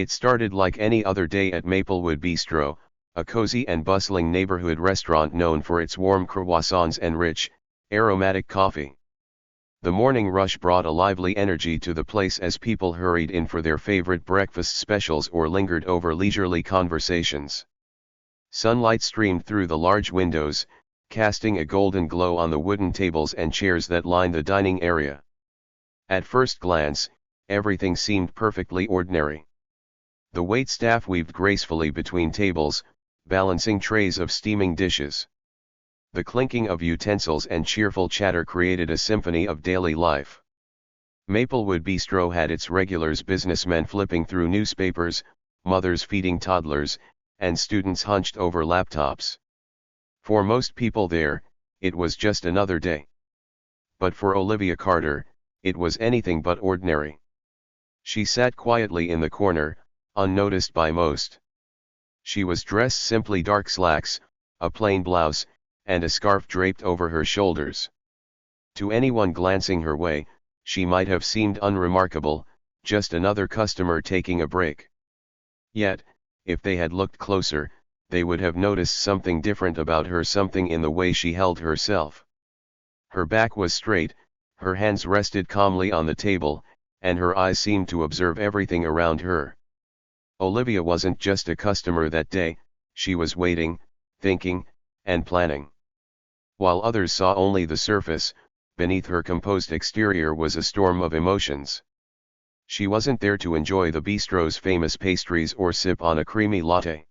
It started like any other day at Maplewood Bistro, a cozy and bustling neighborhood restaurant known for its warm croissants and rich, aromatic coffee. The morning rush brought a lively energy to the place as people hurried in for their favorite breakfast specials or lingered over leisurely conversations. Sunlight streamed through the large windows, casting a golden glow on the wooden tables and chairs that lined the dining area. At first glance, everything seemed perfectly ordinary. The waitstaff weaved gracefully between tables, balancing trays of steaming dishes. The clinking of utensils and cheerful chatter created a symphony of daily life. Maplewood Bistro had its regulars, businessmen flipping through newspapers, mothers feeding toddlers, and students hunched over laptops. For most people there, it was just another day. But for Olivia Carter, it was anything but ordinary. She sat quietly in the corner, unnoticed by most. She was dressed simply: dark slacks, a plain blouse, and a scarf draped over her shoulders. To anyone glancing her way, she might have seemed unremarkable, just another customer taking a break. Yet, if they had looked closer, they would have noticed something different about her, something in the way she held herself. Her back was straight, her hands rested calmly on the table, and her eyes seemed to observe everything around her. Olivia wasn't just a customer that day, she was waiting, thinking, and planning. While others saw only the surface, beneath her composed exterior was a storm of emotions. She wasn't there to enjoy the bistro's famous pastries or sip on a creamy latte.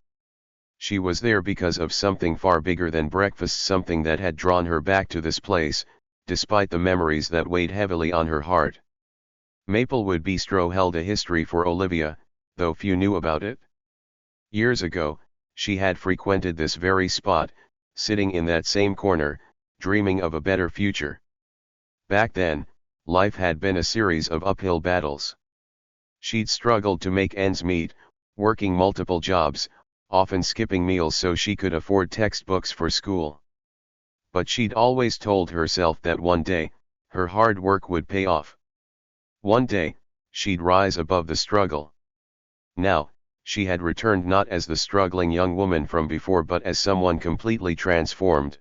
She was there because of something far bigger than breakfast, something that had drawn her back to this place, despite the memories that weighed heavily on her heart. Maplewood Bistro held a history for Olivia, though few knew about it. Years ago, she had frequented this very spot, sitting in that same corner, dreaming of a better future. Back then, life had been a series of uphill battles. She'd struggled to make ends meet, working multiple jobs, often skipping meals so she could afford textbooks for school. But she'd always told herself that one day, her hard work would pay off. One day, she'd rise above the struggle. Now, she had returned not as the struggling young woman from before but as someone completely transformed.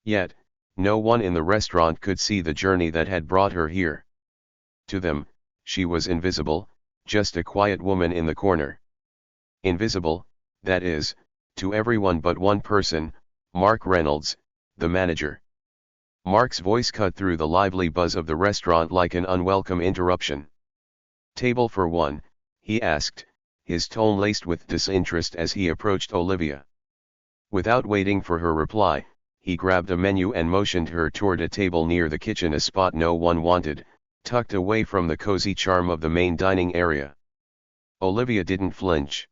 Yet, no one in the restaurant could see the journey that had brought her here. To them, she was invisible, just a quiet woman in the corner. Invisible, that is, to everyone but one person, Mark Reynolds, the manager. Mark's voice cut through the lively buzz of the restaurant like an unwelcome interruption. "Table for one," he asked, his tone laced with disinterest as he approached Olivia. Without waiting for her reply, he grabbed a menu and motioned her toward a table near the kitchen, a spot no one wanted, tucked away from the cozy charm of the main dining area. Olivia didn't flinch.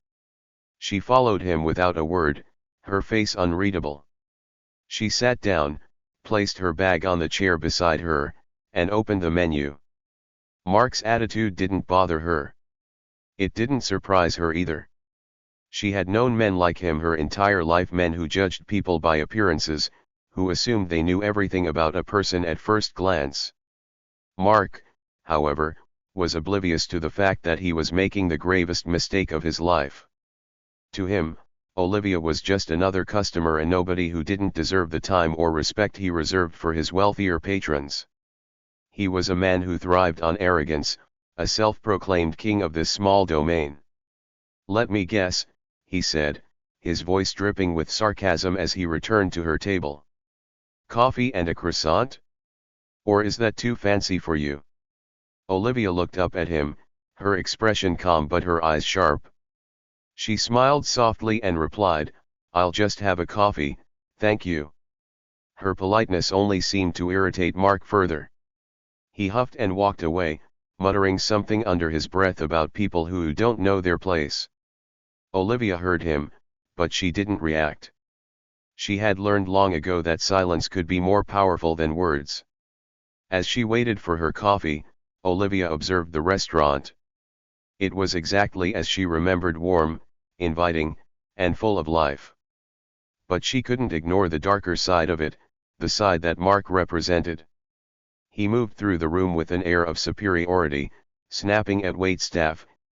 She followed him without a word, her face unreadable. She sat down, placed her bag on the chair beside her, and opened the menu. Mark's attitude didn't bother her. It didn't surprise her either. She had known men like him her entire life, men who judged people by appearances, who assumed they knew everything about a person at first glance. Mark, however, was oblivious to the fact that he was making the gravest mistake of his life. To him, Olivia was just another customer, a nobody who didn't deserve the time or respect he reserved for his wealthier patrons. He was a man who thrived on arrogance, a self-proclaimed king of this small domain. "Let me guess," he said, his voice dripping with sarcasm as he returned to her table. "Coffee and a croissant? Or is that too fancy for you?" Olivia looked up at him, her expression calm but her eyes sharp. She smiled softly and replied, "I'll just have a coffee, thank you." Her politeness only seemed to irritate Mark further. He huffed and walked away, muttering something under his breath about people who don't know their place. Olivia heard him, but she didn't react. She had learned long ago that silence could be more powerful than words. As she waited for her coffee, Olivia observed the restaurant. It was exactly as she remembered: warm, inviting, and full of life. But she couldn't ignore the darker side of it, the side that Mark represented. He moved through the room with an air of superiority, snapping at waitstaff,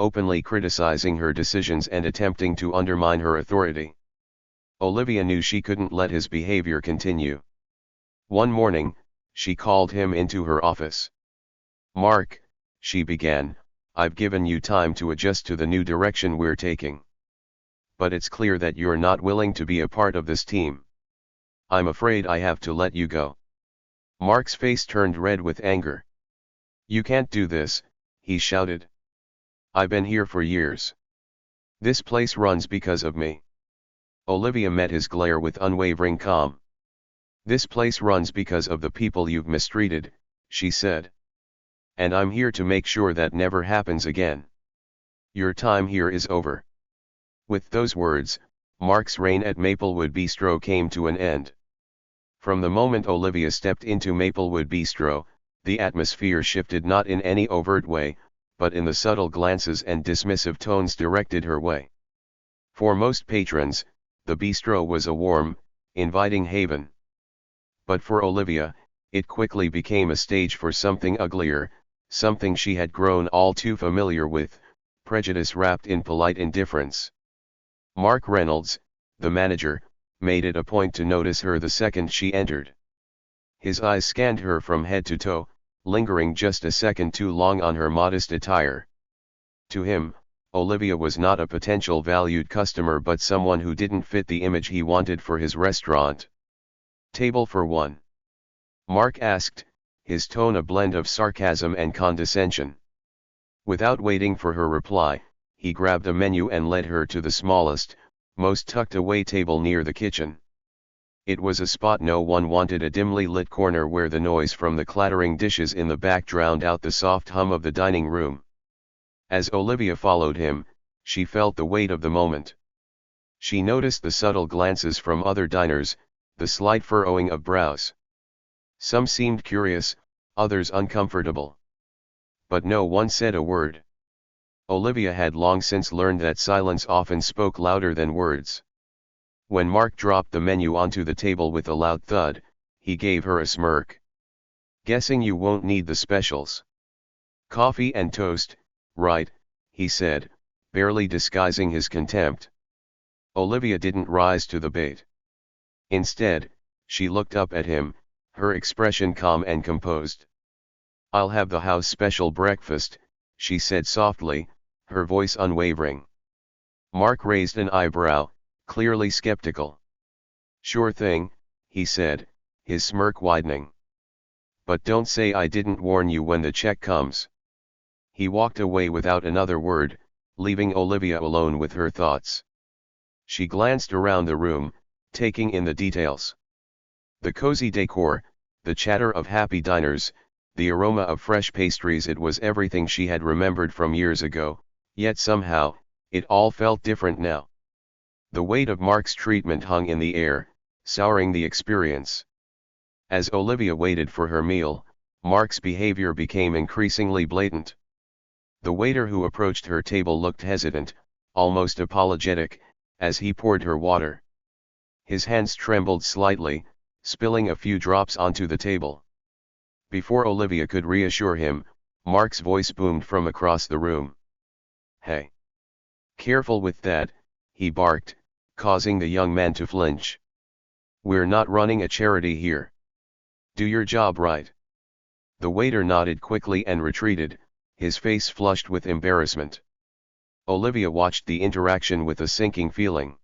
openly criticizing her decisions and attempting to undermine her authority. Olivia knew she couldn't let his behavior continue. One morning, she called him into her office. "Mark," she began, "I've given you time to adjust to the new direction we're taking. But it's clear that you're not willing to be a part of this team. I'm afraid I have to let you go." Mark's face turned red with anger. "You can't do this," he shouted. "I've been here for years. This place runs because of me." Olivia met his glare with unwavering calm. "This place runs because of the people you've mistreated," she said. "And I'm here to make sure that never happens again. Your time here is over." With those words, Mark's reign at Maplewood Bistro came to an end. From the moment Olivia stepped into Maplewood Bistro, the atmosphere shifted not in any overt way, but in the subtle glances and dismissive tones directed her way. For most patrons, the bistro was a warm, inviting haven. But for Olivia, it quickly became a stage for something uglier, something she had grown all too familiar with, prejudice wrapped in polite indifference. Mark Reynolds, the manager, made it a point to notice her the second she entered. His eyes scanned her from head to toe, lingering just a second too long on her modest attire. To him, Olivia was not a potential valued customer but someone who didn't fit the image he wanted for his restaurant. "Table for one?" Mark asked, his tone a blend of sarcasm and condescension. Without waiting for her reply, he grabbed a menu and led her to the smallest, most tucked-away table near the kitchen. It was a spot no one wanted, a dimly lit corner where the noise from the clattering dishes in the back drowned out the soft hum of the dining room. As Olivia followed him, she felt the weight of the moment. She noticed the subtle glances from other diners, the slight furrowing of brows. Some seemed curious, others uncomfortable. But no one said a word. Olivia had long since learned that silence often spoke louder than words. When Mark dropped the menu onto the table with a loud thud, he gave her a smirk. "Guessing you won't need the specials. Coffee and toast, right?" he said, barely disguising his contempt. Olivia didn't rise to the bait. Instead, she looked up at him, her expression calm and composed. "I'll have the house special breakfast," she said softly, her voice unwavering. Mark raised an eyebrow, clearly skeptical. "Sure thing," he said, his smirk widening. "But don't say I didn't warn you when the check comes." He walked away without another word, leaving Olivia alone with her thoughts. She glanced around the room, taking in the details. The cozy decor, the chatter of happy diners, the aroma of fresh pastries. It was everything she had remembered from years ago, yet somehow, it all felt different now. The weight of Mark's treatment hung in the air, souring the experience. As Olivia waited for her meal, Mark's behavior became increasingly blatant. The waiter who approached her table looked hesitant, almost apologetic, as he poured her water. His hands trembled slightly, spilling a few drops onto the table. Before Olivia could reassure him, Mark's voice boomed from across the room. "Hey! Careful with that," he barked, causing the young man to flinch. "We're not running a charity here. Do your job right." The waiter nodded quickly and retreated, his face flushed with embarrassment. Olivia watched the interaction with a sinking feeling.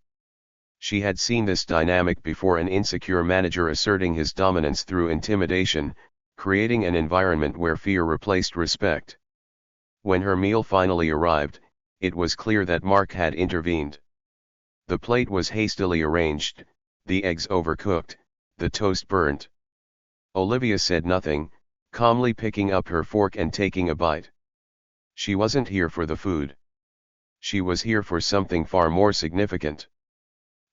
She had seen this dynamic before, an insecure manager asserting his dominance through intimidation, creating an environment where fear replaced respect. When her meal finally arrived, it was clear that Mark had intervened. The plate was hastily arranged, the eggs overcooked, the toast burnt. Olivia said nothing, calmly picking up her fork and taking a bite. She wasn't here for the food. She was here for something far more significant.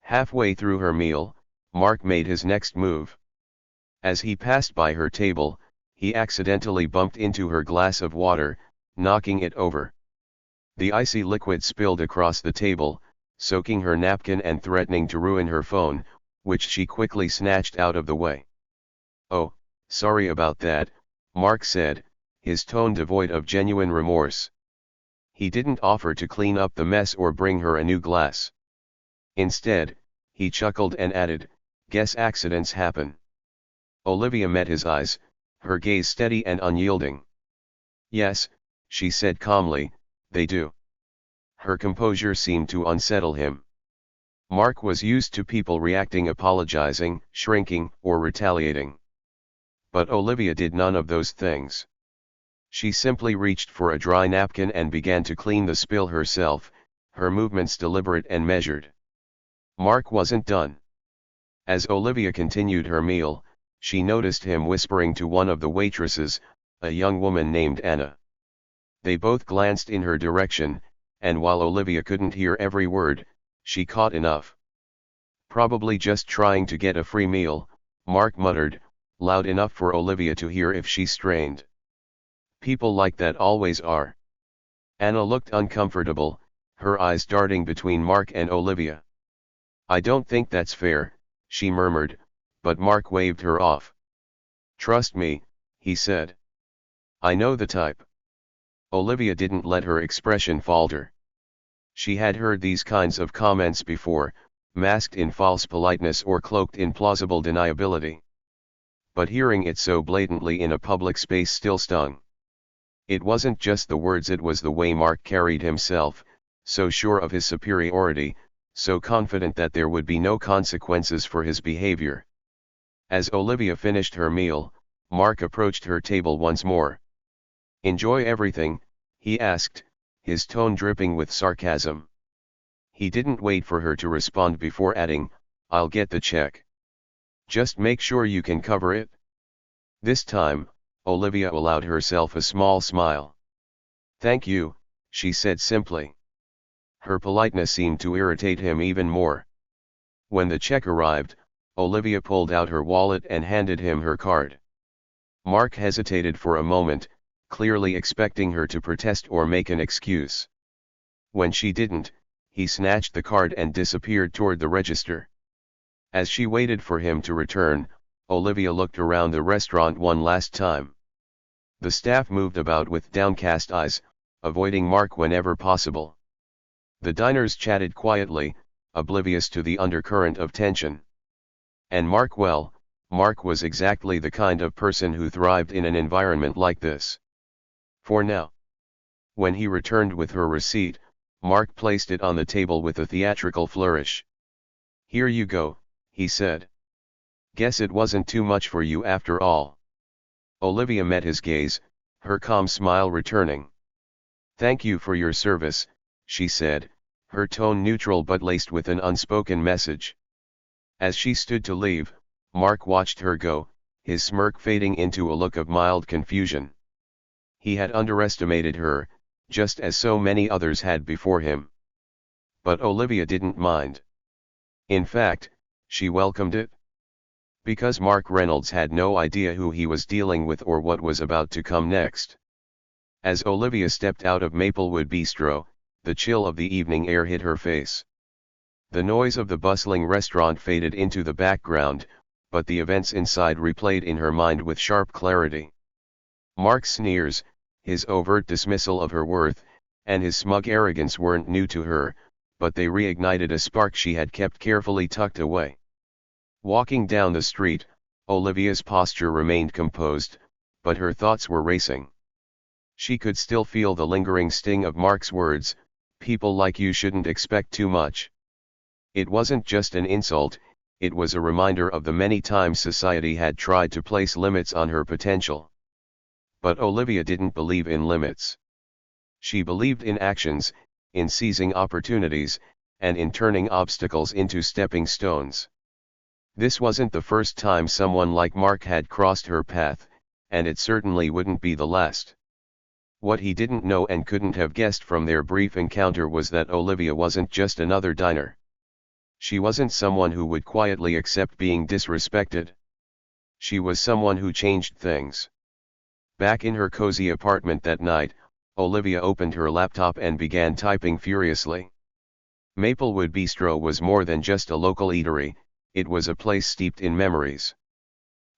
Halfway through her meal, Mark made his next move. As he passed by her table, he accidentally bumped into her glass of water, knocking it over. The icy liquid spilled across the table, soaking her napkin and threatening to ruin her phone, which she quickly snatched out of the way. "Oh, sorry about that," Mark said, his tone devoid of genuine remorse. He didn't offer to clean up the mess or bring her a new glass. Instead, he chuckled and added, "Guess accidents happen." Olivia met his eyes, her gaze steady and unyielding. "Yes," she said calmly, "they do." Her composure seemed to unsettle him. Mark was used to people reacting, apologizing, shrinking, or retaliating. But Olivia did none of those things. She simply reached for a dry napkin and began to clean the spill herself, her movements deliberate and measured. Mark wasn't done. As Olivia continued her meal, she noticed him whispering to one of the waitresses, a young woman named Anna. They both glanced in her direction, and while Olivia couldn't hear every word, she caught enough. "Probably just trying to get a free meal," Mark muttered, loud enough for Olivia to hear if she strained. "People like that always are." Anna looked uncomfortable, her eyes darting between Mark and Olivia. "I don't think that's fair," she murmured, but Mark waved her off. "Trust me," he said. "I know the type." Olivia didn't let her expression falter. She had heard these kinds of comments before, masked in false politeness or cloaked in plausible deniability. But hearing it so blatantly in a public space still stung. It wasn't just the words, it was the way Mark carried himself, so sure of his superiority, so confident that there would be no consequences for his behavior. As Olivia finished her meal, Mark approached her table once more. "Enjoy everything?" he asked, his tone dripping with sarcasm. He didn't wait for her to respond before adding, "I'll get the check. Just make sure you can cover it." This time, Olivia allowed herself a small smile. "Thank you," she said simply. Her politeness seemed to irritate him even more. When the check arrived, Olivia pulled out her wallet and handed him her card. Mark hesitated for a moment, clearly expecting her to protest or make an excuse. When she didn't, he snatched the card and disappeared toward the register. As she waited for him to return, Olivia looked around the restaurant one last time. The staff moved about with downcast eyes, avoiding Mark whenever possible. The diners chatted quietly, oblivious to the undercurrent of tension. And Mark was exactly the kind of person who thrived in an environment like this. For now. When he returned with her receipt, Mark placed it on the table with a theatrical flourish. "Here you go," he said. "Guess it wasn't too much for you after all." Olivia met his gaze, her calm smile returning. "Thank you for your service," she said, her tone neutral but laced with an unspoken message. As she stood to leave, Mark watched her go, his smirk fading into a look of mild confusion. He had underestimated her, just as so many others had before him. But Olivia didn't mind. In fact, she welcomed it. Because Mark Reynolds had no idea who he was dealing with or what was about to come next. As Olivia stepped out of Maplewood Bistro, the chill of the evening air hit her face. The noise of the bustling restaurant faded into the background, but the events inside replayed in her mind with sharp clarity. Mark's sneers, his overt dismissal of her worth, and his smug arrogance weren't new to her, but they reignited a spark she had kept carefully tucked away. Walking down the street, Olivia's posture remained composed, but her thoughts were racing. She could still feel the lingering sting of Mark's words, "People like you shouldn't expect too much." It wasn't just an insult, it was a reminder of the many times society had tried to place limits on her potential. But Olivia didn't believe in limits. She believed in actions, in seizing opportunities, and in turning obstacles into stepping stones. This wasn't the first time someone like Mark had crossed her path, and it certainly wouldn't be the last. What he didn't know and couldn't have guessed from their brief encounter was that Olivia wasn't just another diner. She wasn't someone who would quietly accept being disrespected. She was someone who changed things. Back in her cozy apartment that night, Olivia opened her laptop and began typing furiously. Maplewood Bistro was more than just a local eatery, it was a place steeped in memories.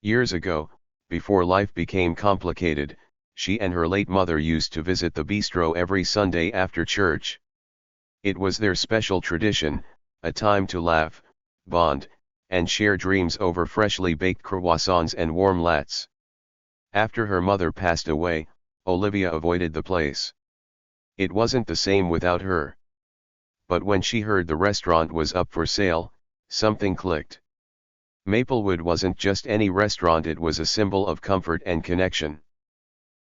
Years ago, before life became complicated, She and her late mother used to visit the bistro every Sunday after church. It was their special tradition, a time to laugh, bond, and share dreams over freshly baked croissants and warm lattes. After her mother passed away, Olivia avoided the place. It wasn't the same without her. But when she heard the restaurant was up for sale, something clicked. Maplewood wasn't just any restaurant, it was a symbol of comfort and connection.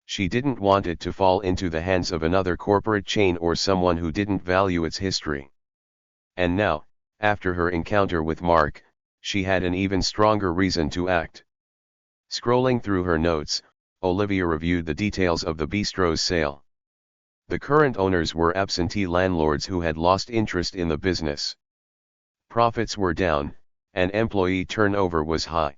She didn't want it to fall into the hands of another corporate chain or someone who didn't value its history. And now, after her encounter with Mark, she had an even stronger reason to act. Scrolling through her notes, Olivia reviewed the details of the bistro's sale. The current owners were absentee landlords who had lost interest in the business. Profits were down, and employee turnover was high.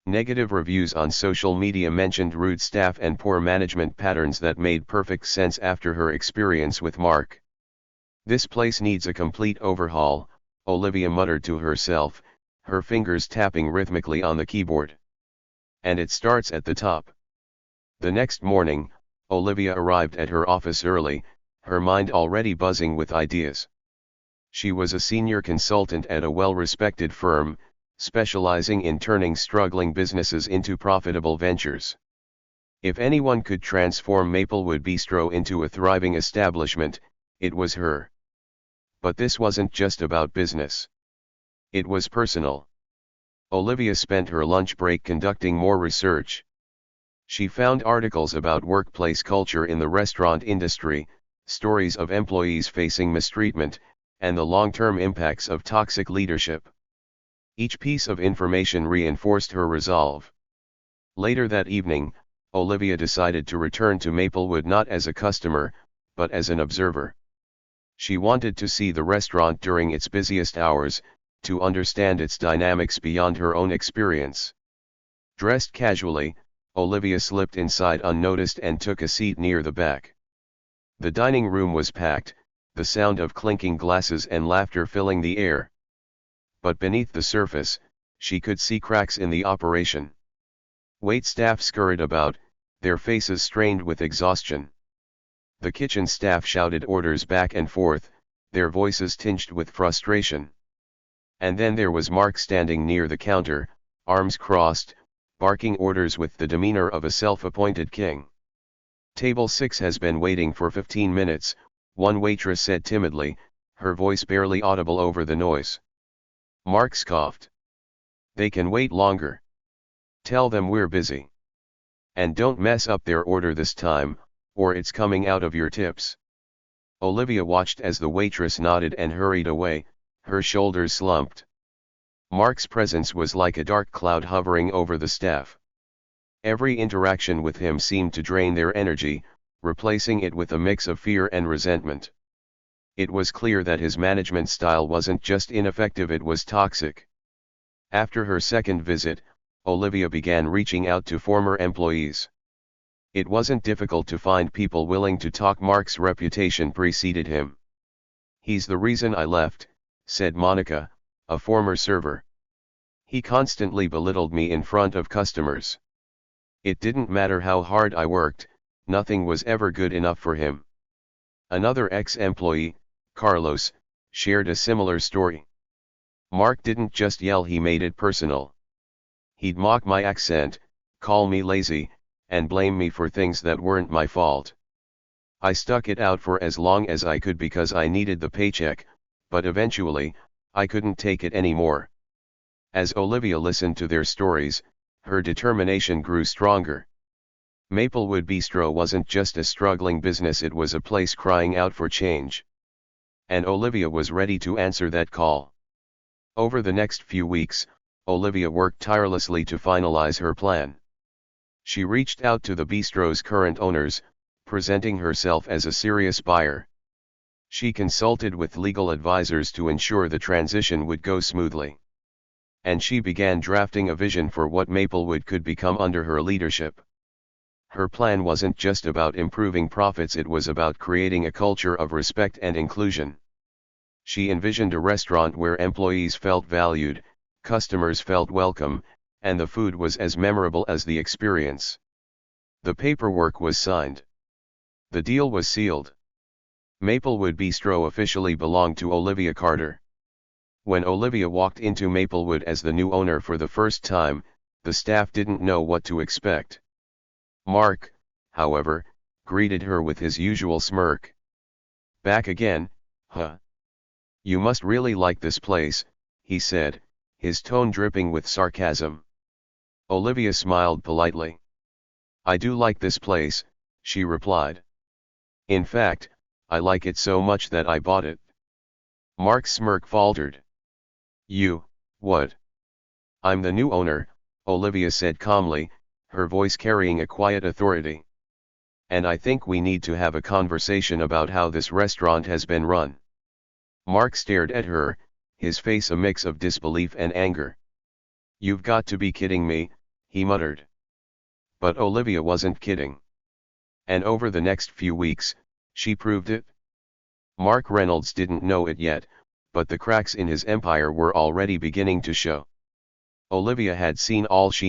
Negative reviews on social media mentioned rude staff and poor management patterns that made perfect sense after her experience with Mark. This place needs a complete overhaul, Olivia muttered to herself, her fingers tapping rhythmically on the keyboard. And it starts at the top. The next morning, Olivia arrived at her office early, her mind already buzzing with ideas. She was a senior consultant at a well-respected firm, specializing in turning struggling businesses into profitable ventures. If anyone could transform Maplewood Bistro into a thriving establishment, it was her. But this wasn't just about business. It was personal. Olivia spent her lunch break conducting more research. She found articles about workplace culture in the restaurant industry, stories of employees facing mistreatment, and the long-term impacts of toxic leadership. Each piece of information reinforced her resolve. Later that evening, Olivia decided to return to Maplewood not as a customer, but as an observer. She wanted to see the restaurant during its busiest hours, to understand its dynamics beyond her own experience. Dressed casually, Olivia slipped inside unnoticed and took a seat near the back. The dining room was packed, the sound of clinking glasses and laughter filling the air. But beneath the surface, she could see cracks in the operation. Waitstaff scurried about, their faces strained with exhaustion. The kitchen staff shouted orders back and forth, their voices tinged with frustration. And then there was Mark standing near the counter, arms crossed, barking orders with the demeanor of a self-appointed king. "Table 6 has been waiting for 15 minutes, one waitress said timidly, her voice barely audible over the noise. Mark scoffed. "They can wait longer. Tell them we're busy. And don't mess up their order this time, or it's coming out of your tips." Olivia watched as the waitress nodded and hurried away, her shoulders slumped. Mark's presence was like a dark cloud hovering over the staff. Every interaction with him seemed to drain their energy, replacing it with a mix of fear and resentment. It was clear that his management style wasn't just ineffective, it was toxic. After her second visit, Olivia began reaching out to former employees. It wasn't difficult to find people willing to talk. Mark's reputation preceded him. "He's the reason I left," said Monica, a former server. "He constantly belittled me in front of customers. It didn't matter how hard I worked, nothing was ever good enough for him." Another ex-employee, Carlos, shared a similar story. "Mark didn't just yell, he made it personal. He'd mock my accent, call me lazy, and blame me for things that weren't my fault. I stuck it out for as long as I could because I needed the paycheck, but eventually, I couldn't take it anymore." As Olivia listened to their stories, her determination grew stronger. Maplewood Bistro wasn't just a struggling business, it was a place crying out for change. And Olivia was ready to answer that call. Over the next few weeks, Olivia worked tirelessly to finalize her plan. She reached out to the bistro's current owners, presenting herself as a serious buyer. She consulted with legal advisors to ensure the transition would go smoothly. And she began drafting a vision for what Maplewood could become under her leadership. Her plan wasn't just about improving profits, it was about creating a culture of respect and inclusion. She envisioned a restaurant where employees felt valued, customers felt welcome, and the food was as memorable as the experience. The paperwork was signed. The deal was sealed. Maplewood Bistro officially belonged to Olivia Carter. When Olivia walked into Maplewood as the new owner for the first time, the staff didn't know what to expect. Mark, however, greeted her with his usual smirk. "Back again, huh? You must really like this place," he said, his tone dripping with sarcasm. Olivia smiled politely. "I do like this place," she replied. "In fact, I like it so much that I bought it." Mark's smirk faltered. "You, what?" "I'm the new owner," Olivia said calmly, her voice carrying a quiet authority. "And I think we need to have a conversation about how this restaurant has been run." Mark stared at her, his face a mix of disbelief and anger. "You've got to be kidding me," he muttered. But Olivia wasn't kidding. And over the next few weeks, she proved it. Mark Reynolds didn't know it yet, but the cracks in his empire were already beginning to show. Olivia had seen all she